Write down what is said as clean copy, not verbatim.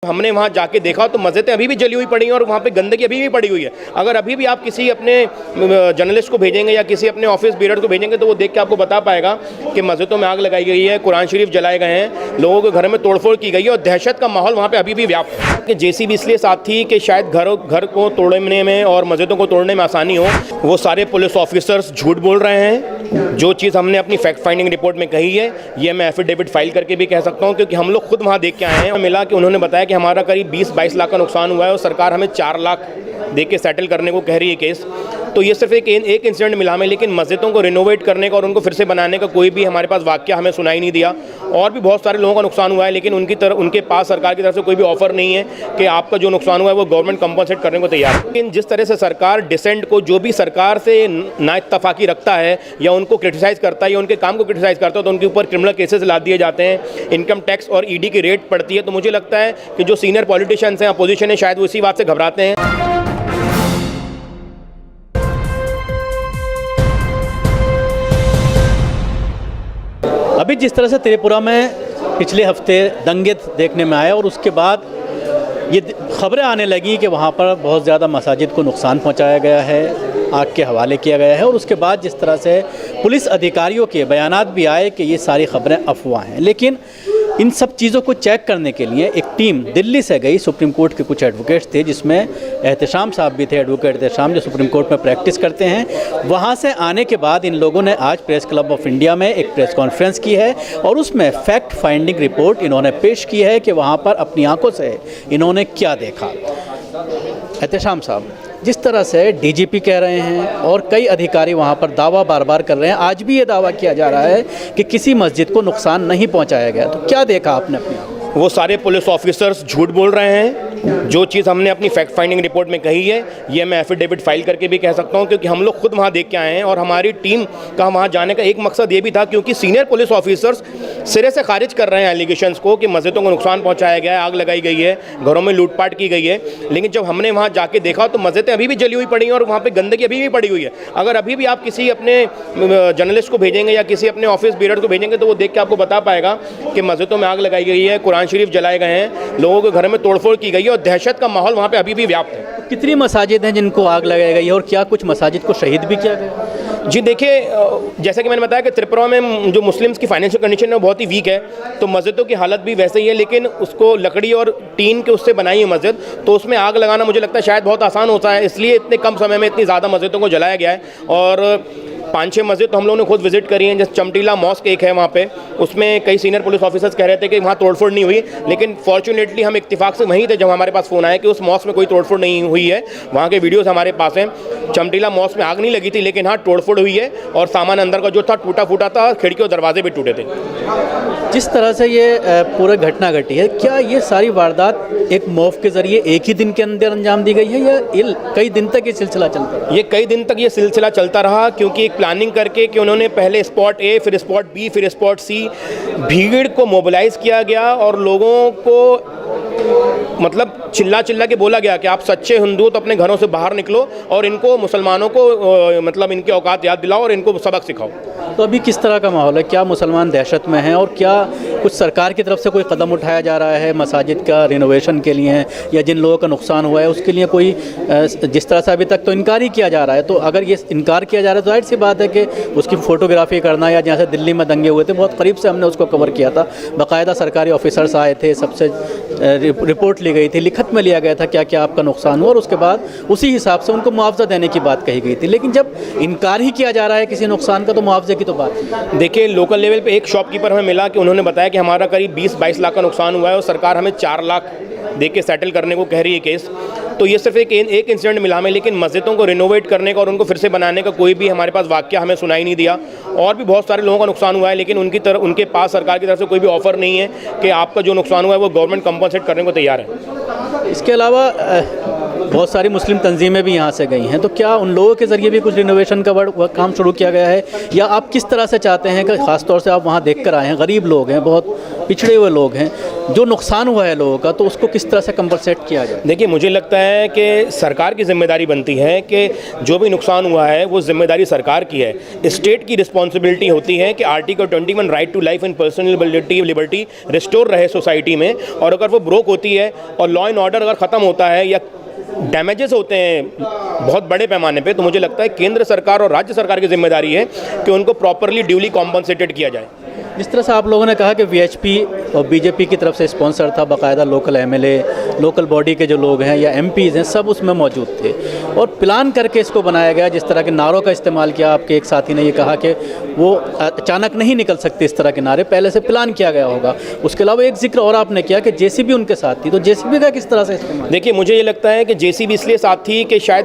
हमने वहाँ जाके देखा तो मस्जिदें अभी भी जली हुई पड़ी हैं और वहाँ पे गंदगी अभी भी पड़ी हुई है। अगर अभी भी आप किसी अपने जर्नलिस्ट को भेजेंगे या किसी अपने ऑफिस बीरर को भेजेंगे तो वो देख के आपको बता पाएगा कि मस्जिदों में आग लगाई गई है, कुरान शरीफ जलाए गए हैं, लोगों के घर में तोड़फोड़ की गई है और दहशत का माहौल वहाँ पे अभी भी व्याप्त है। कि जेसीबी इसलिए साथ थी कि शायद घर को तोड़ने में और मस्जिदों को तोड़ने में आसानी हो। वो सारे पुलिस ऑफिसर्स झूठ बोल रहे हैं। जो चीज़ हमने अपनी फैक्ट फाइंडिंग रिपोर्ट में कही है ये मैं एफिडेविट फाइल करके भी कह सकता हूँ, क्योंकि हम लोग खुद वहाँ देख के आए हैं। मिला कि उन्होंने बताया कि हमारा करीब 20-22 लाख का नुकसान हुआ है और सरकार हमें 4 लाख दे के सेटल करने को कह रही है केस। तो ये सिर्फ एक इंसिडेंट मिला हमें, लेकिन मस्जिदों को रिनोवेट करने का और उनको फिर से बनाने का कोई भी हमारे पास वाक्य हमें सुनाई नहीं दिया। और भी बहुत सारे लोगों का नुकसान हुआ है, लेकिन उनके पास सरकार की तरफ से कोई भी ऑफर नहीं है कि आपका जो नुकसान हुआ है वो गवर्नमेंट कंपनसेट करने को तैयार है। लेकिन जिस तरह से सरकार डिसेंट को, जो भी सरकार से नाइत्तफाकी रखता है या उनको क्रिटिसाइज़ करता है या उनके काम को क्रिटिसाइज़ करता है तो उनके ऊपर क्रिमिनल केसेस ला दिए जाते हैं, इनकम टैक्स और ईडी की रेड पड़ती है। तो मुझे लगता है कि जो सीनियर पॉलिटिशियंस हैं, अपोजिशन है, शायद वो इसी बात से घबराते हैं। अभी जिस तरह से त्रिपुरा में पिछले हफ्ते दंगे देखने में आए और उसके बाद ये खबरें आने लगी कि वहाँ पर बहुत ज़्यादा मसाजिद को नुकसान पहुँचाया गया है, आग के हवाले किया गया है, और उसके बाद जिस तरह से पुलिस अधिकारियों के बयानात भी आए कि ये सारी खबरें अफवाह हैं। लेकिन इन सब चीज़ों को चेक करने के लिए एक टीम दिल्ली से गई। सुप्रीम कोर्ट के कुछ एडवोकेट्स थे, जिसमें एहतशाम साहब भी थे, एडवोकेट एहतशाम जो सुप्रीम कोर्ट में प्रैक्टिस करते हैं। वहाँ से आने के बाद इन लोगों ने आज प्रेस क्लब ऑफ इंडिया में एक प्रेस कॉन्फ्रेंस की है और उसमें फैक्ट फाइंडिंग रिपोर्ट इन्होंने पेश की है कि वहाँ पर अपनी आंखों से इन्होंने क्या देखा। एहतशाम साहब, जिस तरह से डीजीपी कह रहे हैं और कई अधिकारी वहाँ पर दावा बार बार कर रहे हैं, आज भी ये दावा किया जा रहा है कि किसी मस्जिद को नुकसान नहीं पहुँचाया गया, तो क्या देखा आपने अपनी? वो सारे पुलिस ऑफिसर्स झूठ बोल रहे हैं। जो चीज़ हमने अपनी फैक्ट फाइंडिंग रिपोर्ट में कही है ये मैं एफिडेविट फाइल करके भी कह सकता हूँ, क्योंकि हम लोग खुद वहाँ देख के आए हैं और हमारी टीम का वहाँ जाने का एक मकसद ये भी था, क्योंकि सीनियर पुलिस ऑफिसर्स सिरे से खारिज कर रहे हैं एलिगेशंस को कि मस्जिदों को नुकसान पहुँचाया गया है, आग लगाई गई है, घरों में लूटपाट की गई है। लेकिन जब हमने वहाँ जाके देखा तो मस्जिदें अभी भी जली हुई पड़ी हैं और वहाँ पर गंदगी अभी भी पड़ी हुई है। अगर अभी भी आप किसी अपने जर्नलिस्ट को भेजेंगे या किसी अपने ऑफिस बीरर को भेजेंगे तो वो देख के आपको बता पाएगा कि मस्जिदों में आग लगाई गई है, कुरान शरीफ जलाए गए हैं, लोगों के घर में तोड़फोड़ की गई है और दहशत का माहौल वहाँ पे अभी भी व्याप्त है। कितनी मसाजिद हैं जिनको आग लगाई गई है और क्या कुछ मसाजिद को शहीद भी किया गया? जी देखिए, जैसा कि मैंने बताया कि त्रिपुरा में जो मुस्लिम्स की फाइनेंशियल कंडीशन है बहुत ही वीक है, तो मस्जिदों की हालत भी वैसे ही है। लेकिन उसको लकड़ी और टीन के उससे बनाई है मस्जिद, तो उसमें आग लगाना मुझे लगता है शायद बहुत आसान होता है, इसलिए इतने कम समय में इतनी ज़्यादा मस्जिदों को जलाया गया है। और 5-6 मस्जिद तो हम लोगों ने खुद विजिट करी हैं। जैसे चमटीला मॉस्क एक है वहाँ पे, उसमें कई सीनियर पुलिस ऑफिसर्स कह रहे थे कि वहाँ तोड़फोड़ नहीं हुई, लेकिन फॉर्चुनेटली हम इत्तेफाक से वहीं थे जब हमारे पास फ़ोन आया कि उस मॉस्क में कोई तोड़फोड़ नहीं हुई है। वहाँ के वीडियोज़ हमारे पास हैं। चमटीला मॉस्क में आग नहीं लगी थी, लेकिन हाँ तोड़फोड़ हुई है और सामान अंदर का जो था टूटा फूटा था, खिड़की और दरवाजे भी टूटे थे। जिस तरह से ये पूरी घटना घटी है, क्या ये सारी वारदात एक मॉब के ज़रिए एक ही दिन के अंदर अंजाम दी गई है या कई दिन तक ये सिलसिला चलता रहा? ये कई दिन तक ये सिलसिला चलता रहा, क्योंकि एक प्लानिंग करके कि उन्होंने पहले स्पॉट ए, फिर स्पॉट बी, फिर स्पॉट सी, भीड़ को मोबिलाइज़ किया गया और लोगों को मतलब चिल्ला के बोला गया कि आप सच्चे हिंदू हो तो अपने घरों से बाहर निकलो और इनको मुसलमानों को मतलब इनके औकात याद दिलाओ और इनको सबक सिखाओ। तो अभी किस तरह का माहौल है? क्या मुसलमान दहशत में हैं और क्या कुछ सरकार की तरफ से कोई कदम उठाया जा रहा है मसाजिद का रिनोवेशन के लिए या जिन लोगों का नुकसान हुआ है उसके लिए? कोई जिस तरह से अभी तक तो इनकार ही किया जा रहा है, तो अगर ये इनकार किया जा रहा है तो जाहिर सी बात है कि उसकी फ़ोटोग्राफी करना, या जहाँ से दिल्ली में दंगे हुए थे बहुत करीब से हमने उसको कवर किया था, बाकायदा सरकारी ऑफिसर्स आए थे, सबसे रिपोर्ट ली गई थी, लिखत में लिया गया था क्या क्या आपका नुकसान हुआ और उसके बाद उसी हिसाब से उनको मुआवजा देने की बात कही गई थी। लेकिन जब इनकार ही किया जा रहा है किसी नुकसान का तो मुआवजे की तो बात। देखिए, लोकल लेवल पे एक शॉपकीपर हमें मिला कि उन्होंने बताया कि हमारा करीब 20-22 लाख का नुकसान हुआ है और सरकार हमें 4 लाख दे के सेटल करने को कह रही है केस। तो ये सिर्फ एक इंसिडेंट मिला हमें, लेकिन मस्जिदों को रिनोवेट करने का और उनको फिर से बनाने का कोई भी हमारे पास वाक्य हमें सुनाई नहीं दिया। और भी बहुत सारे लोगों का नुकसान हुआ है, लेकिन उनके पास सरकार की तरफ से कोई भी ऑफर नहीं है कि आपका जो नुकसान हुआ है वो गवर्नमेंट कंपनसेट करने को तैयार है। इसके अलावा बहुत सारी मुस्लिम तंजीमें भी यहाँ से गई हैं, तो क्या उन लोगों के ज़रिए भी कुछ रिनोवेशन का काम शुरू किया गया है या आप किस तरह से चाहते हैं कि ख़ासतौर से आप वहाँ देख कर आए हैं, गरीब लोग हैं, बहुत पिछड़े हुए लोग हैं, जो नुकसान हुआ है लोगों का, तो उसको किस तरह से कंपनसेट किया जाए? देखिए, मुझे लगता है है कि सरकार की जिम्मेदारी बनती है कि जो भी नुकसान हुआ है वो जिम्मेदारी सरकार की है। स्टेट की रिस्पॉन्सिबिलिटी होती है कि article 21 right to life and personal liberty restore रहे सोसाइटी में, और अगर वो ब्रोक होती है और लॉ एंड ऑर्डर अगर ख़त्म होता है या डैमेजेस होते हैं बहुत बड़े पैमाने पे, तो मुझे लगता है केंद्र सरकार और राज्य सरकार की जिम्मेदारी है कि उनको प्रॉपरली ड्यूली कॉम्पनसेटेड किया जाए। जिस तरह से आप लोगों ने कहा कि वीएचपी और बीजेपी की तरफ से स्पॉन्सर था, बाकायदा लोकल एमएलए, लोकल बॉडी के जो लोग हैं या एमपीज़ हैं, सब उसमें मौजूद थे और प्लान करके इसको बनाया गया। जिस तरह के नारों का इस्तेमाल किया, आपके एक साथी ने ये कहा कि वो अचानक नहीं निकल सकते इस तरह के नारे, पहले से प्लान किया गया होगा। उसके अलावा एक जिक्र और आपने किया कि जेसीबी उनके साथ थी, तो जेसीबी का किस तरह से इस्तेमाल? देखिए, मुझे ये लगता है कि जेसीबी इसलिए साथ थी कि शायद